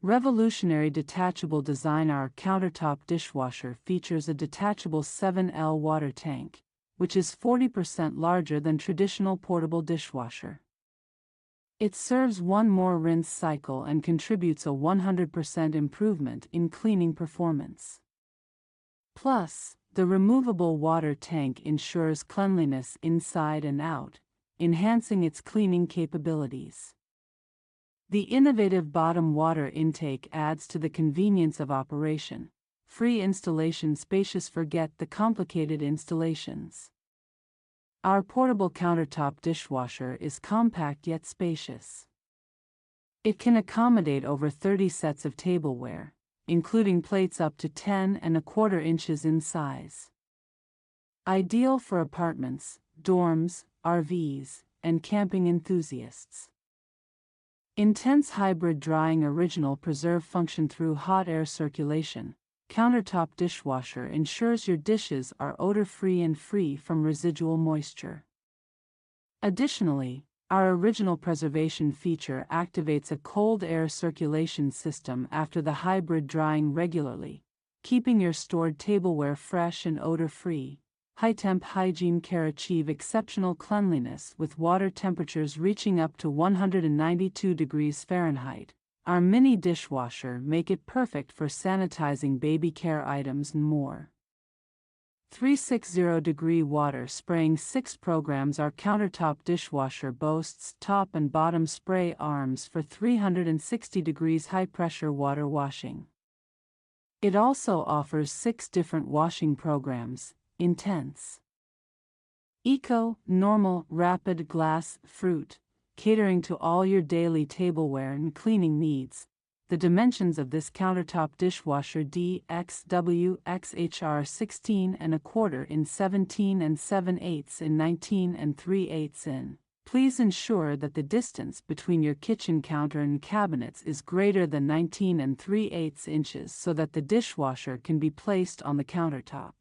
Revolutionary detachable design. Our countertop dishwasher features a detachable 7L water tank, which is 40% larger than traditional portable dishwasher. It serves one more rinse cycle and contributes a 100% improvement in cleaning performance. Plus, the removable water tank ensures cleanliness inside and out, enhancing its cleaning capabilities. The innovative bottom water intake adds to the convenience of operation. Free installation. Spacious. Forget the complicated installations. Our portable countertop dishwasher is compact yet spacious. It can accommodate over 30 sets of tableware, including plates up to 10¼ inches in size. Ideal for apartments, dorms, RVs, and camping enthusiasts. Intense hybrid drying. Original preserve function through hot air circulation. Countertop dishwasher ensures your dishes are odor-free and free from residual moisture. Additionally, our original preservation feature activates a cold air circulation system after the hybrid drying regularly, keeping your stored tableware fresh and odor-free. High-temp hygiene care. Achieve exceptional cleanliness with water temperatures reaching up to 192 degrees Fahrenheit. Our mini dishwasher make it perfect for sanitizing baby care items and more. 360-degree water spraying. 6 programs. Our countertop dishwasher boasts top and bottom spray arms for 360 degrees high-pressure water washing. It also offers 6 different washing programs: intense, eco, normal, rapid, glass, fruit, catering to all your daily tableware and cleaning needs. The dimensions of this countertop dishwasher: DXWXHR 16¼ in 17 7/8 in 19 3/8 in. Please ensure that the distance between your kitchen counter and cabinets is greater than 19 3/8 inches so that the dishwasher can be placed on the countertop.